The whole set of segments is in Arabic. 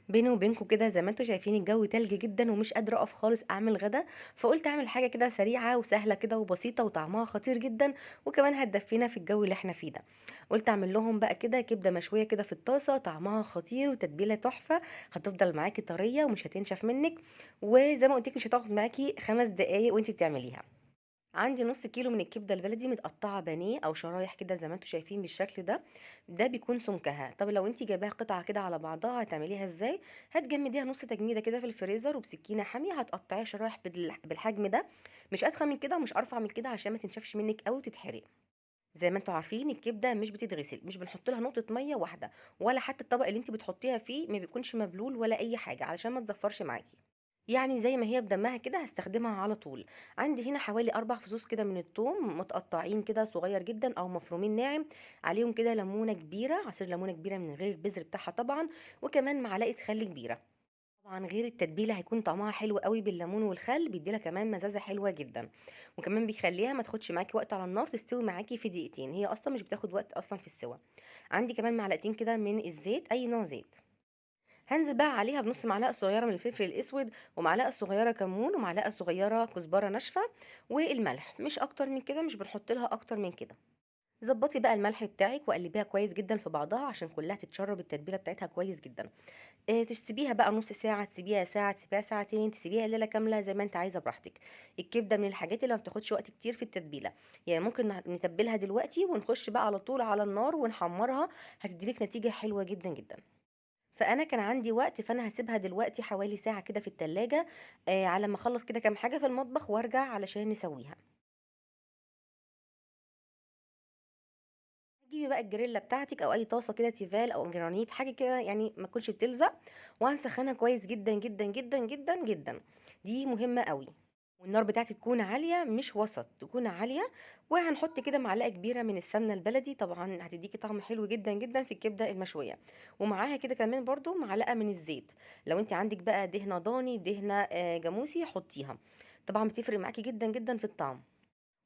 بيني وبينكم كده زي ما انتم شايفين الجو تلج جدا ومش قادره اقف خالص اعمل غدا. فقلت اعمل حاجه كده سريعه وسهله كده وبسيطه وطعمها خطير جدا، وكمان هتدفينا في الجو اللي احنا فيه ده. قلت اعمل لهم بقى كده كبده مشويه كده في الطاسه، طعمها خطير وتتبيله تحفه. هتفضل معاكي طريه ومش هتنشف منك، وزي ما قلت لك مش هتاخد معاكي 5 دقايق وانت بتعمليها. عندي نص كيلو من الكبده البلدي متقطعه بانيه او شرايح كده زي ما انتم شايفين بالشكل ده. ده بيكون سمكها. طب لو انت جايباها قطعه كده على بعضها هتعمليها ازاي؟ هتجمديها نص تجميده كده في الفريزر، وبسكينه حاميه هتقطعيها شرايح بالحجم ده. مش اتخن من كده ومش ارفع من كده عشان ما تنشفش منك قوي وتتحرق. زي ما انتم عارفين الكبده مش بتتغسل، مش بنحط لها نقطه ميه واحده، ولا حتى الطبق اللي انت بتحطيها فيه ما بيكونش مبلول ولا اي حاجه علشان ما تزفرش معاكي. يعني زي ما هي بدمها كده هستخدمها على طول. عندي هنا حوالي 4 فصوص كده من الثوم متقطعين كده صغير جدا او مفرومين ناعم. عليهم كده ليمونه كبيره، عصير ليمونه كبيره من غير البذر بتاعها طبعا. وكمان معلقه خل كبيره. طبعا غير التتبيله هيكون طعمها حلو قوي بالليمون والخل، بيديلها كمان مزازه حلوه جدا. وكمان بيخليها ما تاخدش معاكي وقت على النار، تستوي معاكي في دقيقتين، هي اصلا مش بتاخد وقت اصلا في السوا. عندي كمان معلقتين كده من الزيت، اي نوع زيت. هانزل بقى عليها بنص معلقه صغيره من الفلفل الاسود، ومعلقه صغيره كمون، ومعلقه صغيره كزبره ناشفه. والملح مش اكتر من كده، مش بنحط لها اكتر من كده. ظبطي بقى الملح بتاعك وقلبيها كويس جدا في بعضها عشان كلها تتشرب التتبيله بتاعتها كويس جدا. تسيبيها بقى نص ساعه، تسيبيها ساعه، تسيبيها ساعتين، تسيبيها ليله كامله زي ما انت عايزه براحتك. الكبده من الحاجات اللي ما بتاخدش وقت كتير في التتبيله. يعني ممكن نتبلها دلوقتي ونخش بقى على طول على النار ونحمرها. هتديلك نتيجه حلوه جدا جدا. فانا كان عندي وقت، فانا هسيبها دلوقتي حوالي ساعه كده في التلاجة. على ما اخلص كده كام حاجه في المطبخ وارجع علشان نسويها. هتجيبي بقى الجريلا بتاعتك او اي طاسه كده تيفال او جرانيت حاجه كده، يعني ما تكونش بتلزق. وهنسخنها كويس جدا جدا جدا جدا جدا. دي مهمه قوي. والنار بتاعتي تكون عاليه مش وسط، تكون عاليه. وهنحط كده معلقه كبيره من السمنه البلدي، طبعا هتديكي طعم حلو جدا جدا في الكبده المشويه. ومعاها كده كمان برضو معلقه من الزيت. لو انت عندك بقى دهنه ضاني، دهنه جاموسي، حطيها. طبعا بتفرق معاكي جدا جدا في الطعم.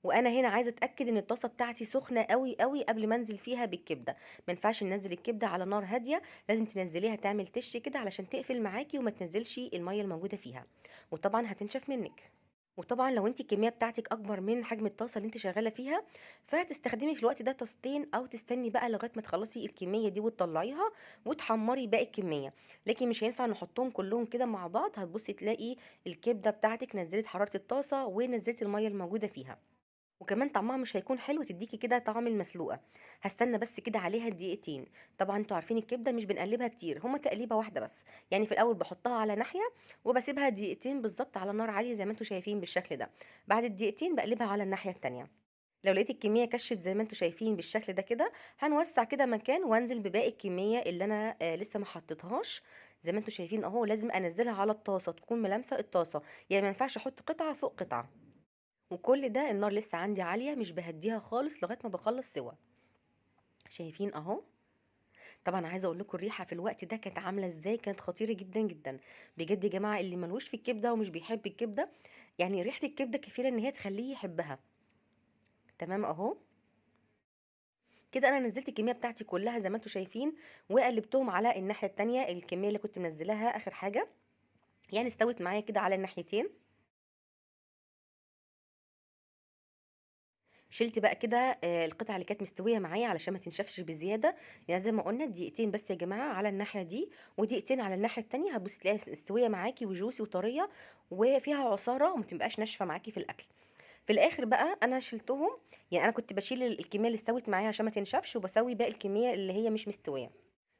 وانا هنا عايزه اتاكد ان الطاسه بتاعتي سخنه قوي قوي قبل ما انزل فيها بالكبده. ما ينفعش ننزل الكبده على نار هاديه، لازم تنزليها تعمل تش كده علشان تقفل معاكي وما تنزلش الميه الموجوده فيها. وطبعا هتنشف منك. وطبعا لو انت الكميه بتاعتك اكبر من حجم الطاسه اللي انت شغاله فيها، فهتستخدمي في الوقت ده طاستين، او تستني بقى لغايه ما تخلصي الكميه دي وتطلعيها وتحمري باقي الكميه. لكن مش هينفع نحطهم كلهم كده مع بعض، هتبصي تلاقي الكبده بتاعتك نزلت حراره الطاسه ونزلت الميه الموجوده فيها. وكمان طعمها مش هيكون حلو، تديكي كده طعم المسلوقه. هستنى بس كده عليها دقيقتين. طبعا انتوا عارفين الكبده مش بنقلبها كتير، هما تقليبه واحده بس. يعني في الاول بحطها على ناحيه، وبسيبها دقيقتين بالظبط على نار عاليه زي ما انتوا شايفين بالشكل ده. بعد الدقيقتين بقلبها على الناحيه التانية. لو لقيت الكميه كشت زي ما انتوا شايفين بالشكل ده كده، هنوسع كده مكان وانزل بباقي الكميه اللي انا لسه ما حطيتهاش. زي ما انتوا شايفين اهو، لازم انزلها على الطاسه تكون ملامسه الطاسه. يعني ما ينفعش احط قطعه فوق قطعه. وكل ده النار لسه عندي عالية، مش بهديها خالص لغاية ما بخلص سوا. شايفين اهو. طبعا عايزه اقول لكم الريحه في الوقت ده كانت عامله ازاي، كانت خطيره جدا جدا. بجد يا جماعه اللي ملوش في الكبده ومش بيحب الكبده، يعني ريحه الكبده كفيله ان هي تخليه يحبها. تمام اهو. كده انا نزلت الكميه بتاعتي كلها زي ما انتم شايفين، وقلبتهم على الناحيه التانية الكميه اللي كنت منزلاها اخر حاجه. يعني استوت معايا كده على الناحيتين. شلت بقى كده القطعه اللي كانت مستويه معايا علشان ما تنشفش بزياده. يعني زي ما قلنا دقيقتين بس يا جماعه على الناحيه دي، ودقيقتين على الناحيه التانية، هتبصي تلاقيها مستويه معاكي وجوسي وطريه. وفيها عصاره وما تبقاش ناشفه معاكي في الاكل. في الاخر بقى انا شلتهم. يعني انا كنت بشيل الكميه اللي استوت معايا عشان ما تنشفش، وبسوي باقي الكميه اللي هي مش مستويه.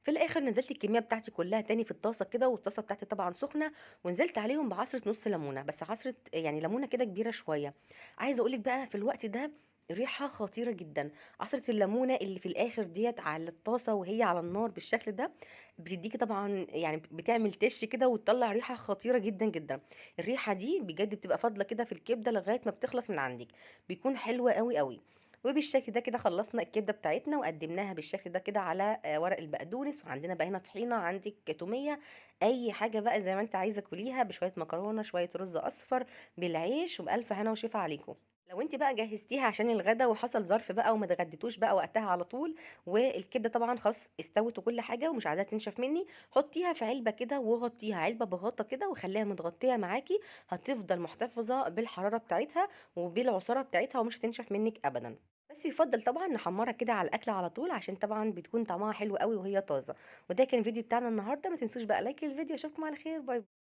في الاخر نزلت الكميه بتاعتي كلها تاني في الطاسه كده، والطاسه بتاعتي طبعا سخنه. ونزلت عليهم بعصره نص ليمونه، بس عصره يعني ليمونه كده كبيره شويه. عايزه اقولك بقى في الوقت ده ريحه خطيره جدا. عصره الليمونه اللي في الاخر ديت على الطاسه وهي على النار بالشكل ده، بتديكي طبعا يعني بتعمل تش كده وتطلع ريحه خطيره جدا جدا. الريحه دي بجد بتبقى فاضله كده في الكبده لغايه ما بتخلص من عندك. بيكون حلوه قوي قوي. وبالشكل ده كده خلصنا الكبده بتاعتنا وقدمناها بالشكل ده كده على ورق البقدونس. وعندنا بقى هنا طحينه، عندك توميه، اي حاجه بقى زي ما انت عايزه كليها بشويه مكرونه، شويه رز اصفر، بالعيش، وبالف هنا وشفا عليكم. لو أنتِ بقى جهّزتيها عشان الغدا وحصل ظرف بقى وما اتغديتوش بقى وقتها على طول، والكبدة طبعًا خلاص استوت وكل حاجة ومش عايزاها تنشف منِّك، حطيها في علبة كده وغطّيها، علبة بغطا كده وخلّيها متغطية معاكِ، هتفضل محتفظة بالحرارة بتاعتها وبالعصارة بتاعتها ومش هتنشف منِّك أبدًا. بس يُفضّل طبعًا نحمّرها كده على الأكل على طول عشان طبعًا بتكون طعمها حلو أوي وهي طازة. وده كان الفيديو بتاعنا النهارده، ما تنسوش بقى لايك للفيديو، أشوفكم على خير، باي.